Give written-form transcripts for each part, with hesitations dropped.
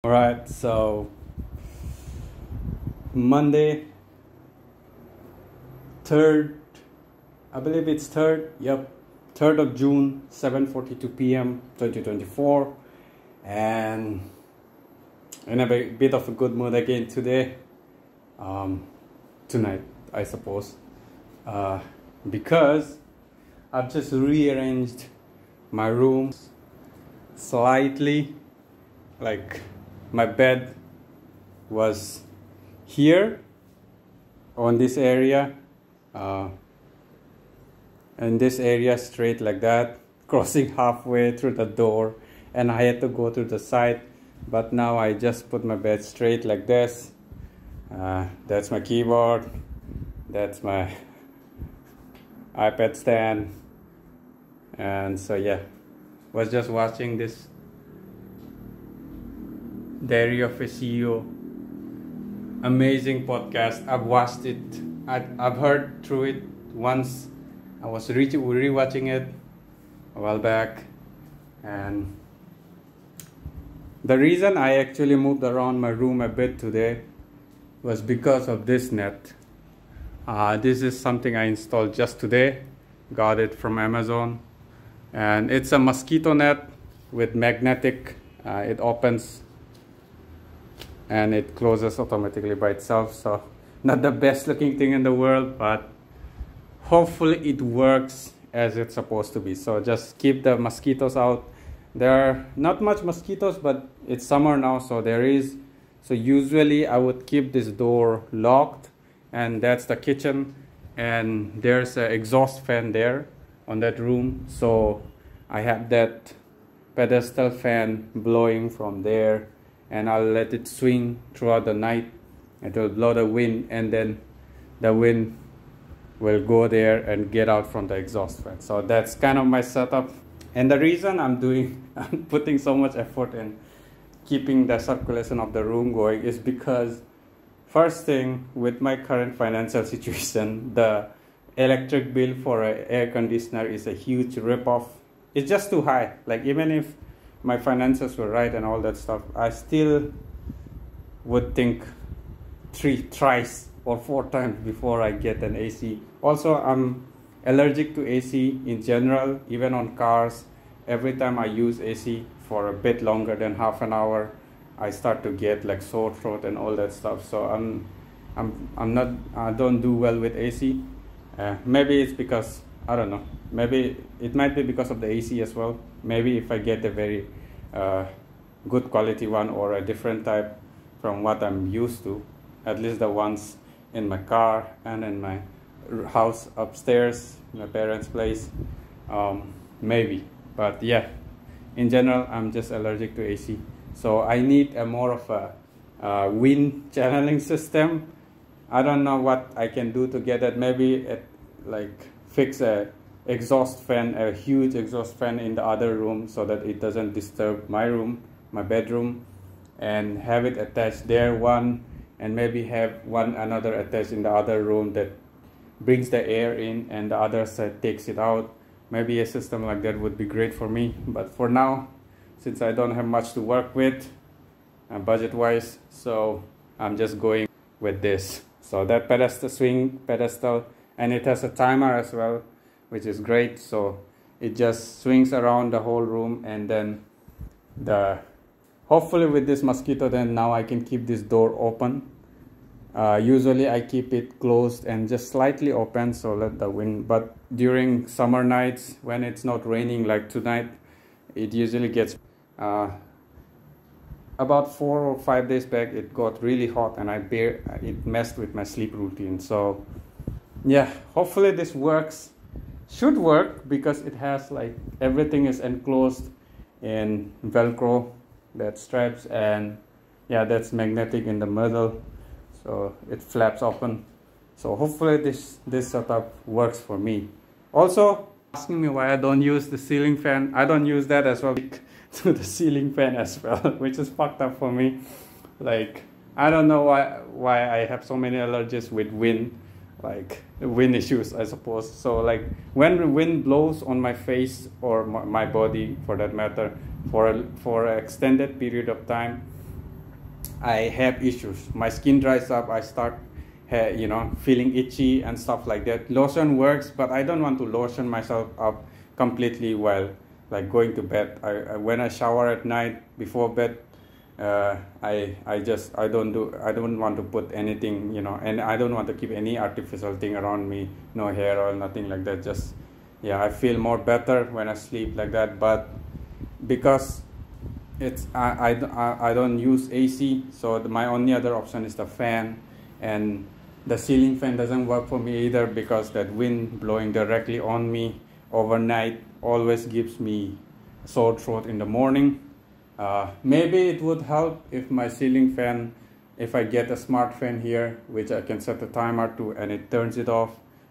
All right, so Monday, 3rd, I believe it's 3rd, yep, 3rd of June, 7:42 p.m. 2024, and in a bit of a good mood again today, tonight, I suppose, because I've just rearranged my room slightly. Like, my bed was here on this area, and this area straight like that, crossing halfway through the door, and I had to go to the side, but now I just put my bed straight like this. That's my keyboard, that's my iPad stand, and so yeah, was just watching this Diary of a CEO, amazing podcast. I've watched it, I've heard through it once. I was rewatching it a while back, and the reason I actually moved around my room a bit today was because of this net. This is something I installed just today, got it from Amazon, and it's a mosquito net with magnetic. It opens and it closes automatically by itself, so not the best looking thing in the world, but hopefully it works as it's supposed to be. So just keep the mosquitoes out. There are not much mosquitoes, but it's summer now, so there is. So usually I would keep this door locked, and that's the kitchen, and there's an exhaust fan there on that room, so I have that pedestal fan blowing from there, and I'll let it swing throughout the night. It will blow the wind, and then the wind will go there and get out from the exhaust fan. So that's kind of my setup. And the reason I'm putting so much effort in keeping the circulation of the room going is because, first thing, with my current financial situation, the electric bill for an air conditioner is a huge ripoff. It's just too high. Like, even if my finances were right and all that stuff, I still would think thrice or 4 times before I get an AC. Also, I'm allergic to AC in general, even on cars. Every time I use AC for a bit longer than half an hour, I start to get like sore throat and all that stuff. So I don't do well with AC. Maybe it's because, I don't know, maybe it might be because of the AC as well. Maybe if I get a very good quality one or a different type from what I'm used to, at least the ones in my car and in my house upstairs, my parents' place, maybe. But yeah, in general, I'm just allergic to AC. So I need a more of a wind channeling system. I don't know what I can do to get it. Maybe fix a exhaust fan, a huge exhaust fan in the other room, so that it doesn't disturb my room, my bedroom, and have it attached there one, and maybe have another attached in the other room that brings the air in, and the other side takes it out. Maybe a system like that would be great for me. But for now, since I don't have much to work with budget wise, so I'm just going with this. So that swing pedestal, and it has a timer as well, which is great. So it just swings around the whole room, and then hopefully with this mosquito, then now I can keep this door open. Usually I keep it closed and just slightly open, so let the wind, but during summer nights when it's not raining like tonight, it usually gets about 4 or 5 days back, it got really hot, and it messed with my sleep routine. So yeah, hopefully this works. Should work, because it has like everything is enclosed in Velcro, that straps, and yeah, that's magnetic in the middle, so it flaps open. So hopefully this setup works for me. Also, asking me why I don't use the ceiling fan. I don't use that as well to the ceiling fan as well, which is fucked up for me. Like, I don't know why I have so many allergies with wind, like wind issues, I suppose. So like when the wind blows on my face or my body for that matter for an extended period of time, I have issues. My skin dries up. I start, feeling itchy and stuff like that. Lotion works, but I don't want to lotion myself up completely while like going to bed. When I shower at night before bed, I don't want to put anything, and I don't want to keep any artificial thing around me, no hair oil, nothing like that. Just, yeah, I feel more better when I sleep like that. But because I don't use AC, so my only other option is the fan, and the ceiling fan doesn't work for me either because that wind blowing directly on me overnight always gives me sore throat in the morning. Maybe it would help if my ceiling fan, if I get a smart fan here, which I can set a timer to and it turns it off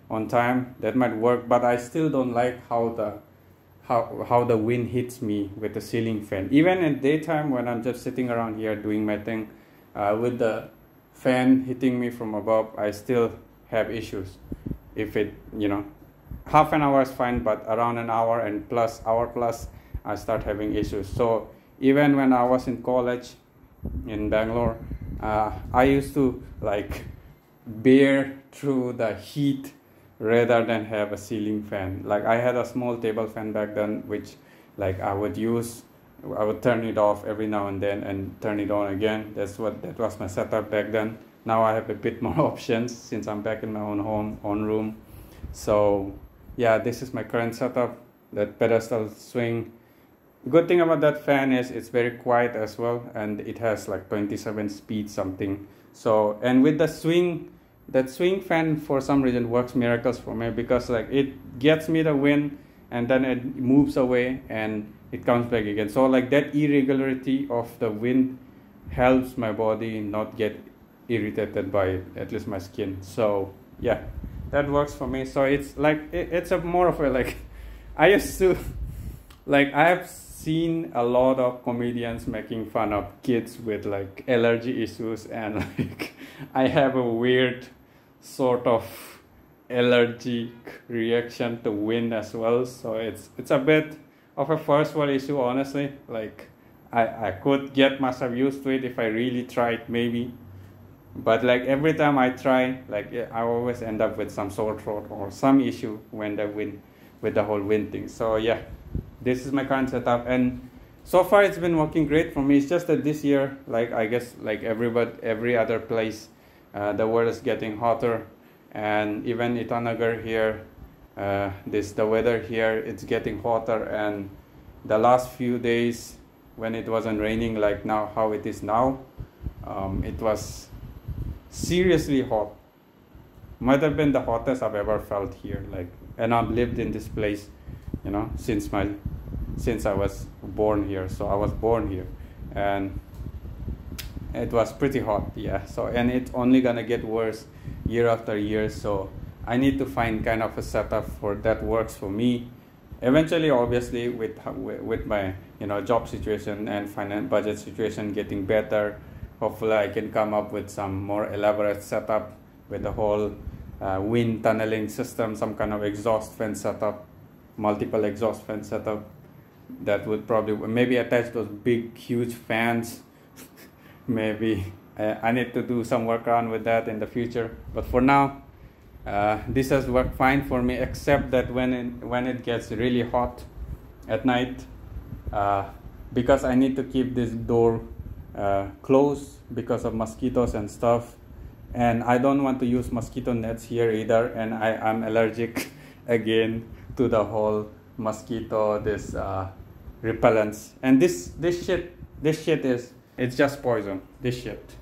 on time, that might work. But I still don't like how the wind hits me with the ceiling fan. Even in daytime when I'm just sitting around here doing my thing, with the fan hitting me from above, I still have issues. If it, half an hour is fine, but around an hour and hour plus, I start having issues. So even when I was in college in Bangalore, I used to like bear through the heat rather than have a ceiling fan. Like I had a small table fan back then, which like I would turn it off every now and then and turn it on again. That was my setup back then. Now I have a bit more options since I'm back in my own room. So yeah, this is my current setup, that pedestal swing. Good thing about that fan is it's very quiet as well, and it has like 27 speed something. So, and with the swing, that swing fan for some reason works miracles for me, because like it gets me the wind and then it moves away and it comes back again. So like that irregularity of the wind helps my body not get irritated by it, at least my skin. So yeah, that works for me. So it's like it's a more of a like, I used to like, I've seen a lot of comedians making fun of kids with like allergy issues, and like I have a weird sort of allergic reaction to wind as well. So it's a bit of a first world issue, honestly. Like I could get myself used to it if I really tried, maybe. But like every time I try, like I always end up with some sore throat or some issue when the wind, with the whole wind thing. So yeah, this is my current setup, and so far it's been working great for me. It's just that this year, like I guess like every other place, the world is getting hotter, and even Itanagar here, the weather here, it's getting hotter. And the last few days when it wasn't raining like now, how it is now, it was seriously hot. Might have been the hottest I've ever felt here. Like, and I've lived in this place, since I was born here. So I was born here, and it was pretty hot. Yeah. So, and it's only gonna get worse year after year. So I need to find kind of a setup for that works for me. Eventually, obviously, with my job situation and budget situation getting better, hopefully I can come up with some more elaborate setup with the whole wind tunneling system, some kind of exhaust fan setup, multiple exhaust fan setup that would probably maybe attach those big huge fans. Maybe I need to do some work around with that in the future, but for now this has worked fine for me, except that when it gets really hot at night, because I need to keep this door closed because of mosquitoes and stuff, and I don't want to use mosquito nets here either, and I'm allergic again to the whole mosquito repellents. And this shit is, it's just poison, this shit.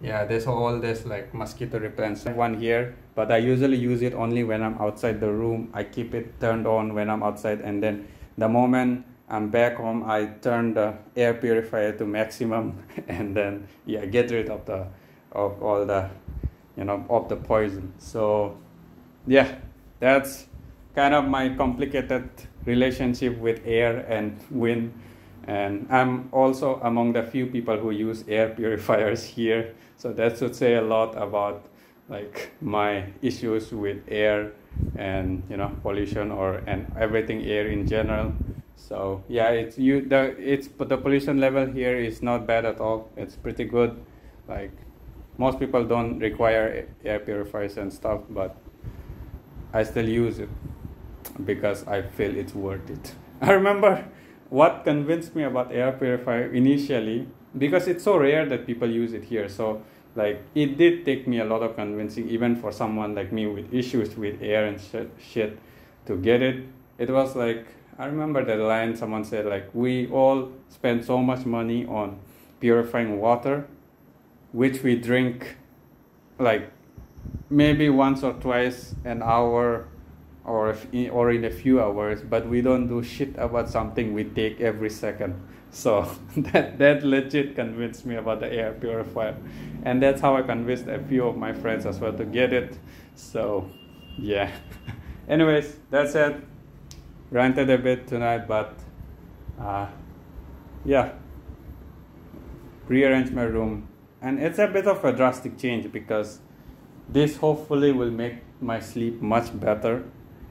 Yeah, there's all this like mosquito repellents. One here, but I usually use it only when I'm outside the room. I keep it turned on when I'm outside, and then the moment I'm back home, I turn the air purifier to maximum, and then get rid of all the of the poison. So yeah, that's kind of my complicated relationship with air and wind. And I'm also among the few people who use air purifiers here, so that should say a lot about like my issues with air and pollution and everything air in general. So yeah, but the pollution level here is not bad at all. It's pretty good. Like most people don't require air purifiers and stuff, but I still use it because I feel it's worth it. I remember what convinced me about air purifier initially, because it's so rare that people use it here. So like it did take me a lot of convincing, even for someone like me with issues with air and shit to get it. It was like, I remember the line someone said, like, we all spend so much money on purifying water, which we drink like maybe once or twice an hour or in a few hours, but we don't do shit about something we take every second. So that legit convinced me about the air purifier, and that's how I convinced a few of my friends as well to get it. So yeah. Anyways, that's it. Ranted a bit tonight, but yeah, rearrange my room, and it's a bit of a drastic change because this hopefully will make my sleep much better.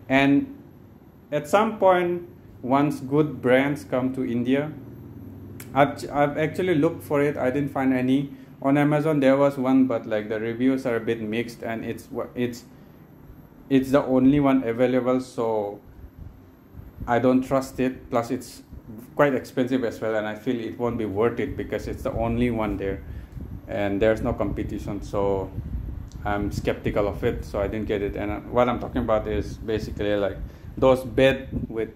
And at some point, once good brands come to India, I've actually looked for it. I didn't find any on Amazon. There was one, but like the reviews are a bit mixed, and it's the only one available, so I don't trust it. Plus it's quite expensive as well, and I feel it won't be worth it because it's the only one there and there's no competition. So I'm skeptical of it, so I didn't get it. And what I'm talking about is basically like those bed with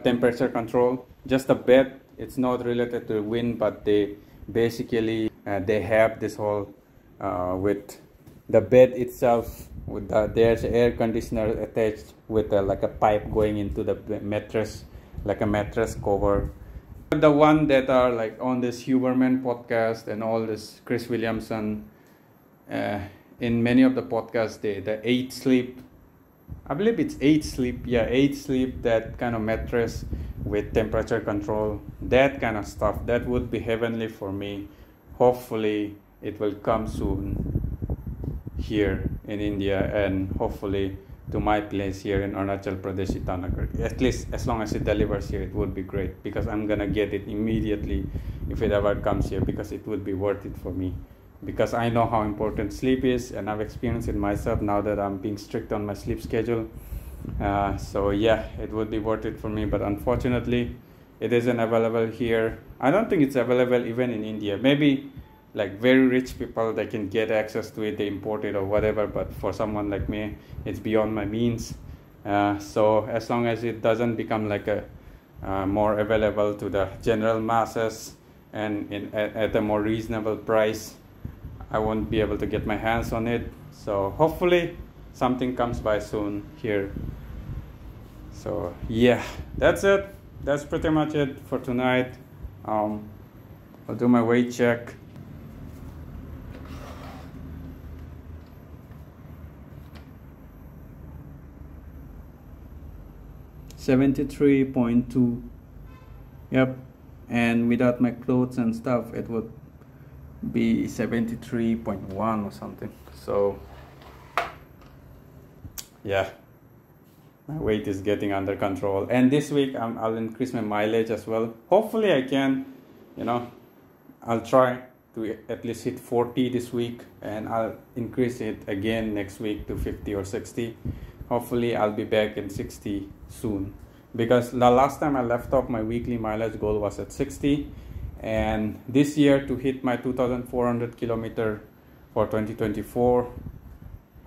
temperature control. Just the bed, it's not related to wind, but they basically they have this whole with the bed itself, with there's air conditioner attached with like a pipe going into the mattress, like a mattress cover. The one that are like on this Huberman podcast and all this Chris Williamson, in many of the podcasts, the 8 Sleep, I believe it's 8 Sleep, yeah, 8 Sleep, that kind of mattress with temperature control, that kind of stuff, that would be heavenly for me. Hopefully it will come soon here in India, and hopefully to my place here in Arunachal Pradesh, Itanagar. At least as long as it delivers here, it would be great, because I'm gonna get it immediately if it ever comes here, because it would be worth it for me, because I know how important sleep is, and I've experienced it myself now that I'm being strict on my sleep schedule. So yeah, it would be worth it for me, but unfortunately it isn't available here. I don't think it's available even in India. Maybe like very rich people, they can get access to it, they import it or whatever, but for someone like me, it's beyond my means. So as long as it doesn't become like a more available to the general masses and at a more reasonable price, I won't be able to get my hands on it. So hopefully something comes by soon here. So yeah, that's it. That's pretty much it for tonight. I'll do my weight check. $73.2. Yep. And without my clothes and stuff, it would be 73.1 or something. So yeah, my weight is getting under control. And this week I'll increase my mileage as well. Hopefully I can, I'll try to at least hit 40 this week, and I'll increase it again next week to 50 or 60. Hopefully I'll be back in 60 soon, because the last time I left off, my weekly mileage goal was at 60, and this year to hit my 2,400 kilometer for 2024,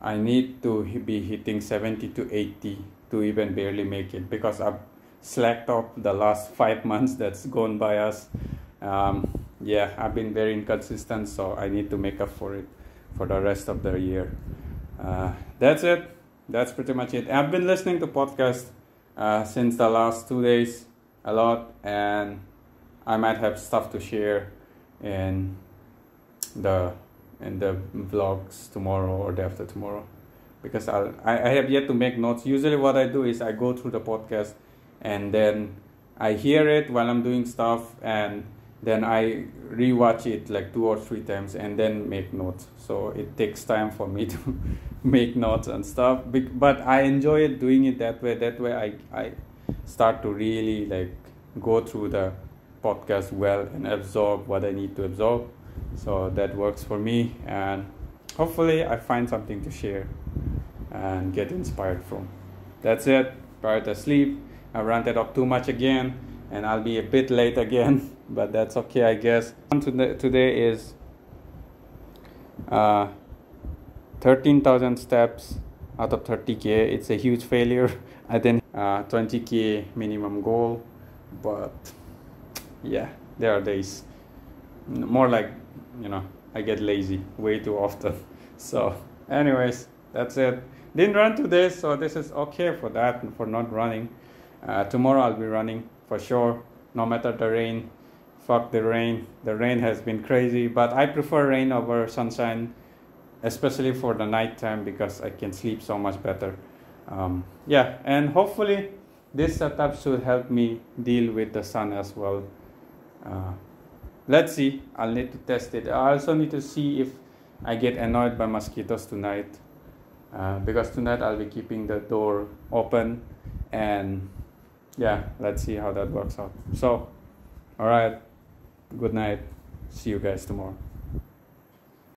I need to be hitting 70 to 80 to even barely make it, because I've slacked off the last 5 months that's gone by us. Yeah, I've been very inconsistent, so I need to make up for it for the rest of the year. That's it. That's pretty much it. I've been listening to podcasts since the last 2 days a lot, and I might have stuff to share in the vlogs tomorrow or day after tomorrow, because I have yet to make notes. Usually what I do is I go through the podcast and then I hear it while I'm doing stuff, and then I rewatch it like 2 or 3 times and then make notes. So it takes time for me to make notes and stuff, but I enjoy it doing it that way. That way I start to really like go through the podcast well and absorb what I need to absorb. So that works for me, and hopefully I find something to share and get inspired from. That's it. Prior to sleep, I ranted up too much again, and I'll be a bit late again, but that's okay, I guess. Today is 13,000 steps out of 30k. It's a huge failure. I didn't 20k minimum goal, but yeah, there are days, more like, I get lazy way too often. So anyways, that's it. Didn't run today, so this is okay for that, for not running. Tomorrow I'll be running for sure, no matter the rain. Fuck the rain. The rain has been crazy, but I prefer rain over sunshine, especially for the nighttime, because I can sleep so much better. Yeah, and hopefully this setup should help me deal with the sun as well. Let's see. I'll need to test it. I also need to see if I get annoyed by mosquitoes tonight, because tonight I'll be keeping the door open, and yeah, let's see how that works out. So, all right, good night. See you guys tomorrow.